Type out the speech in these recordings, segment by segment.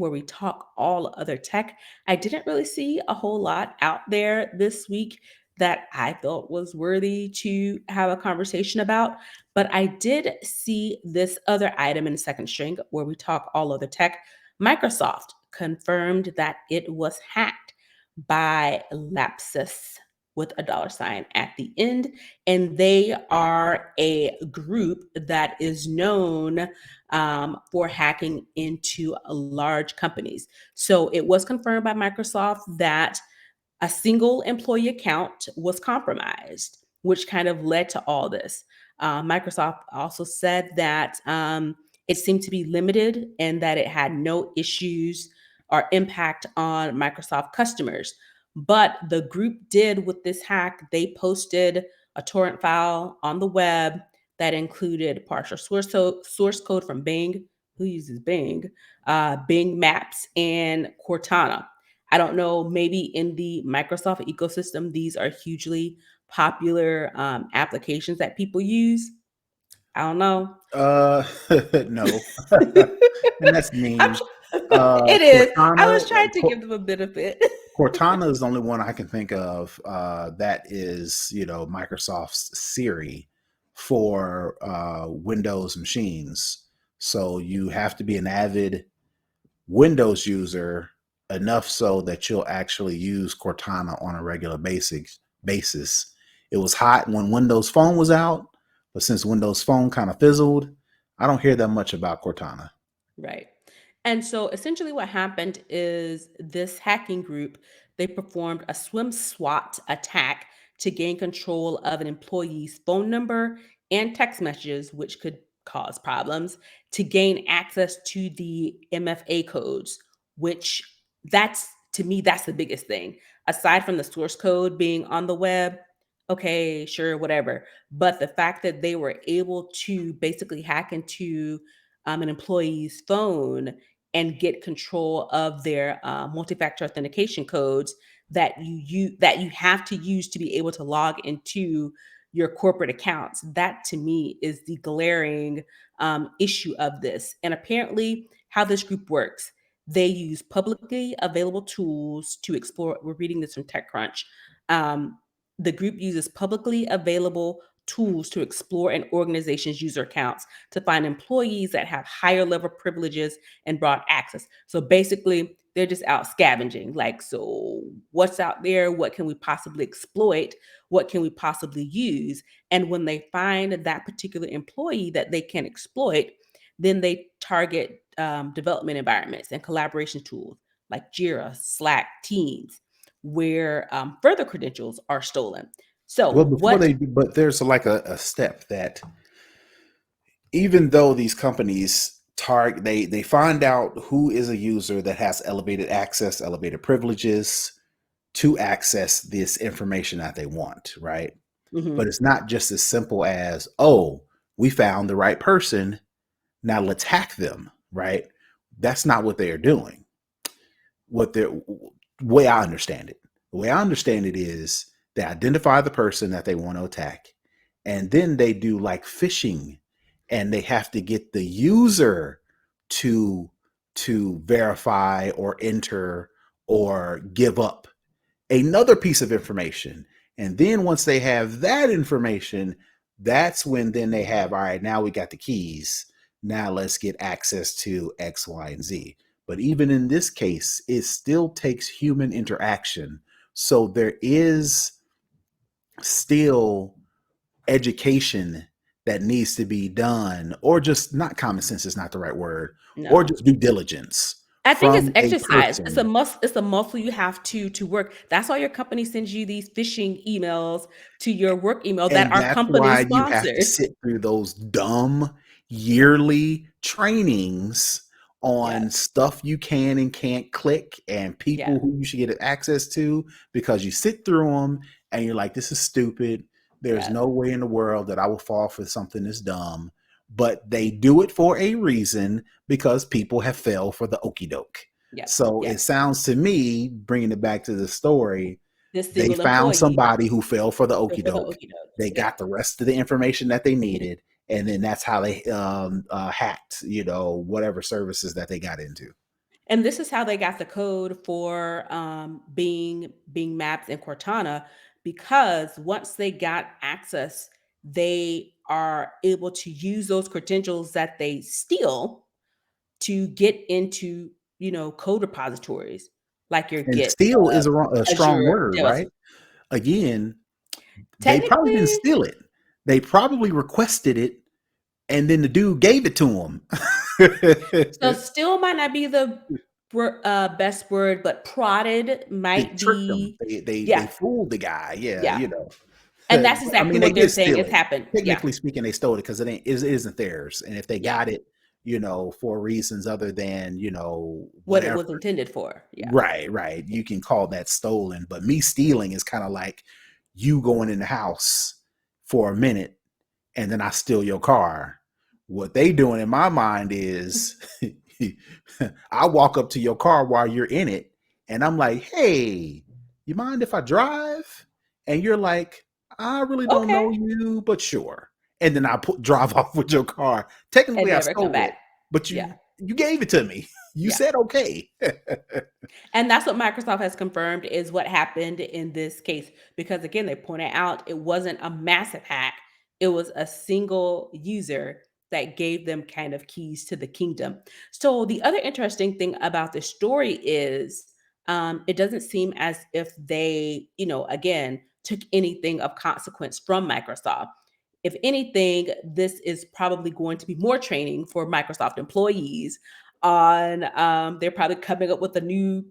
where we talk all other tech. I didn't really see a whole lot out there this week that I felt was worthy to have a conversation about, but I did see this other item in the second string where we talk all other tech. Microsoft confirmed that it was hacked by LAPSUS with a dollar sign at the end. And they are a group that is known for hacking into large companies. So it was confirmed by Microsoft that a single employee account was compromised, which kind of led to all this. Microsoft also said that it seemed to be limited and that it had no issues or impact on Microsoft customers. But the group did with this hack, they posted a torrent file on the web that included partial source code from Bing. Who uses Bing? Bing Maps and Cortana. I don't know, maybe in the Microsoft ecosystem, these are hugely popular applications that people use. I don't know. Uh, no, and that's I'm mean. sure it is. I was Cortana, trying to give them a benefit. Cortana is the only one I can think of that is, Microsoft's Siri for Windows machines. So you have to be an avid Windows user enough so that you'll actually use Cortana on a regular basis. It was hot when Windows Phone was out, but since Windows Phone kind of fizzled, I don't hear that much about Cortana. Right. And so essentially what happened is this hacking group, they performed a swim SWAT attack to gain control of an employee's phone number and text messages, which could cause problems, to gain access to the MFA codes, which that's to me, that's the biggest thing. Aside from the source code being on the web, okay, sure, whatever. But the fact that they were able to basically hack into an employee's phone and get control of their multi-factor authentication codes that you have to use to be able to log into your corporate accounts. That to me is the glaring issue of this. And apparently, how this group works, they use publicly available tools to explore. We're reading this from TechCrunch. Um, the group uses publicly available tools to explore an organization's user accounts to find employees that have higher level privileges and broad access. So basically, they're just out scavenging. Like, so what's out there? What can we possibly exploit? What can we possibly use? And when they find that particular employee that they can exploit, then they target development environments and collaboration tools like Jira, Slack, Teams, where further credentials are stolen. So Well, before what? they do, but there's like a step that even though these companies target, they find out who is a user that has elevated access, elevated privileges to access this information that they want, right? But Mhm. it's not just as simple as, oh, we found the right person, now let's hack them, right? That's not what they are doing. What they're way I understand it. The way I understand it is they identify the person that they want to attack, and then they do like phishing, and they have to get the user to verify or enter or give up another piece of information. And then once they have that information, that's when then they have, all right, now we got the keys. Now let's get access to X, Y, and Z. But even in this case, it still takes human interaction. So there is still education that needs to be done, or just not common sense is not the right word, or No. just due diligence I think it's from a exercise. It's a person. must. It's a muscle you have to work. That's why your company sends you these phishing emails to your work email that And are that's company why you have to sponsored. sit through those dumb yearly trainings on Yes. stuff you can and can't click and Yeah. people who you should get access to, because you sit through them and you're like, this is stupid. There's Yes. no way in the world that I will fall for something this dumb. But they do it for a reason, because people have fell for the okey doke. Yep. So Yes. it sounds to me, bringing it back to the story, This they single found employee somebody who fell for the for okey the doke. okie dokes. They Yeah. got the rest of the information that they needed, and then that's how they hacked, whatever services that they got into. And this is how they got the code for Bing Maps and Cortana, because once they got access, they are able to use those credentials that they steal to get into, code repositories like your And Git, steal is a strong Azure, word, Dev. right? Again, they probably didn't Technically, steal it. They probably requested it, and then the dude gave it to them. so still might not be the best word, but prodded They might tricked them. be. They Yeah, fooled the guy. Yeah, yeah. you know. And that's I exactly mean, they what they're did saying steal has it. happened. Yeah, Technically speaking, they stole it because it isn't theirs. And if they yeah. got it, for reasons other than What it whatever, was intended for. Yeah. right, right, you can call that stolen. But me stealing is kind of like you going in the house for a minute and then I steal your car. What they doing in my mind is I walk up to your car while you're in it and I'm like, hey, you mind if I drive? And you're like, I really don't Okay. know you, but sure. And then I drive off with your car. And Technically, I never come stole back. it, but Yeah. you gave it to me. You Yeah. said okay. And that's what Microsoft has confirmed is what happened in this case. Because again, they pointed out it wasn't a massive hack, it was a single user that gave them kind of keys to the kingdom. So, the other interesting thing about this story is it doesn't seem as if they, again, took anything of consequence from Microsoft. If anything, this is probably going to be more training for Microsoft employees on they're probably coming up with a new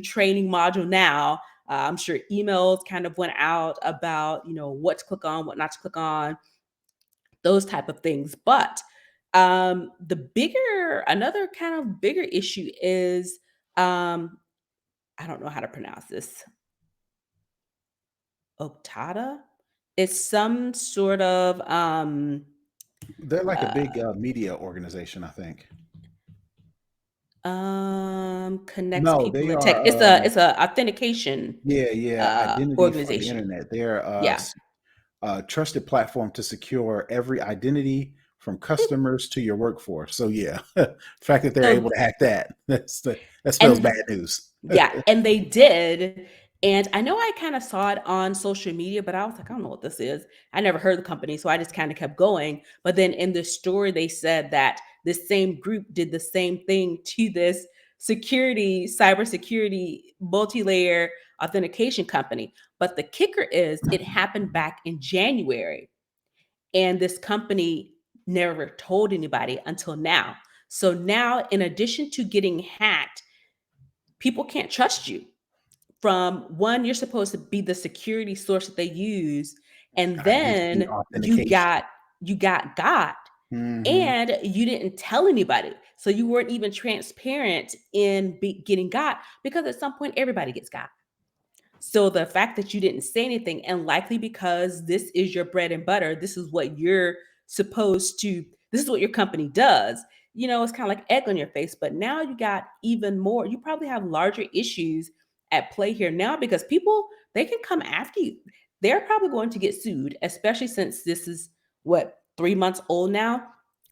training module now. I'm sure emails kind of went out about what to click on, what not to click on, those type of things. But another kind of bigger issue is I don't know how to pronounce this. Octata. It's some sort of They're like a uh, big media organization, I think. connects No, people they in tech. are. It's a authentication Yeah, yeah. Identity for the organization. internet. They're Yeah. a trusted platform to secure every identity from customers to your workforce. So yeah, the fact that they're able So to hack that spells bad and news. Yeah, and they did. And I know I kind of saw it on social media, but I was like, I don't know what this is. I never heard of the company, so I just kind of kept going. But then in the story, they said that this same group did the same thing to this cybersecurity, multi-layer authentication company. But the kicker is it happened back in January, and this company never told anybody until now. So now, in addition to getting hacked, people can't trust you. From one, you're supposed to be the security source that they use, and Identity then you authentication. got Hmm. and you didn't tell anybody. So you weren't even transparent in getting got, because at some point everybody gets got. So the fact that you didn't say anything, and likely because this is your bread and butter, this is what your company does. It's kind of like egg on your face, but now you got even more. You probably have larger issues at play here now, because people, they can come after you. They're probably going to get sued, especially since this is what, 3 months old now.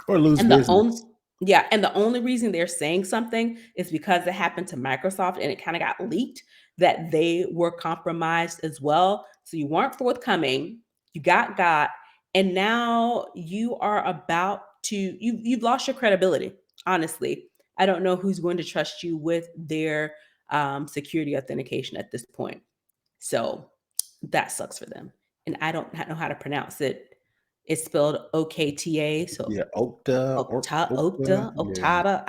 Or lose And the business. only Yeah, and the only reason they're saying something is because it happened to Microsoft and it kind of got leaked that they were compromised as well. So you weren't forthcoming, you got, and now you are about to you've lost your credibility. Honestly, I don't know who's going to trust you with their security authentication at this point. So that sucks for them. And I don't know how to pronounce it. It's spelled OKTA. So Yeah, Okta or Okta. Yeah. Octava.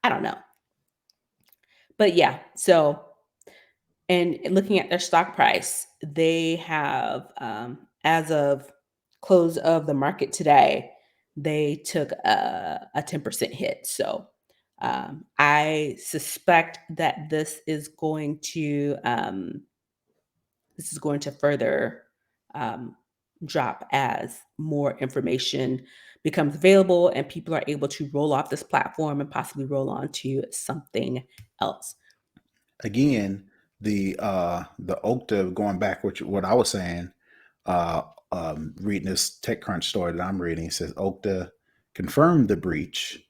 I don't know. But yeah, so, and looking at their stock price, they have as of close of the market today, they took a 10% hit. So I suspect that this is going to further um, drop as more information becomes available and people are able to roll off this platform and possibly roll on to something else. Again, the Okta, going back what I was saying, uh, reading this TechCrunch story that I'm reading, it says Okta confirmed the breach,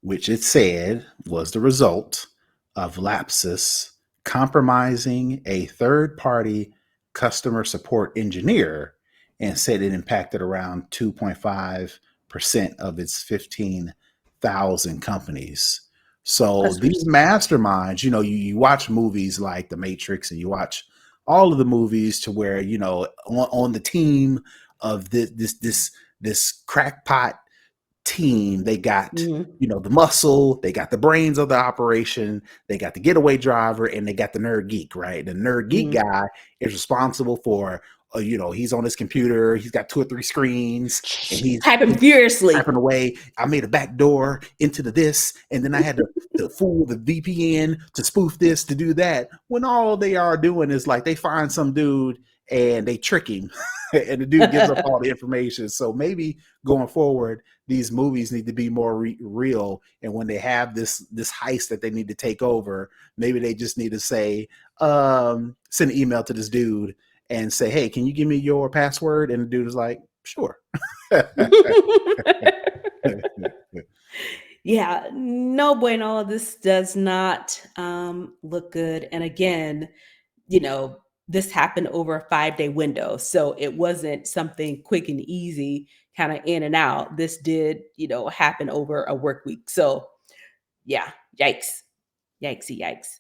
which it said was the result of LAPSUS compromising a third party customer support engineer and said it impacted around 2.5% of its 15,000 companies. So these Customers. masterminds, you watch movies like The Matrix and you watch all of the movies to where, on the team of this crackpot team. They got, Mhm, the muscle, they got the brains of the operation, they got the getaway driver, and they got the nerd geek, right? The nerd geek mhm. guy is responsible for, he's on his computer, he's got 2 or 3 screens, and Typing he's furiously. typing away. I made a back door into this, and then I had to fool the VPN to spoof this, to do that. When all they are doing is like they find some dude and they trick him, and the dude gives up all the information. So maybe going forward, these movies need to be more real. And when they have this heist that they need to take over, maybe they just need to say, send an email to this dude and say, "Hey, can you give me your password?" And the dude is like, "Sure." Yeah, no bueno. This does not look good. And again, you know, this happened over a 5-day window. So it wasn't something quick and easy, kind of in and out. This did, happen over a work week. So yeah, yikes. Yikesy yikes.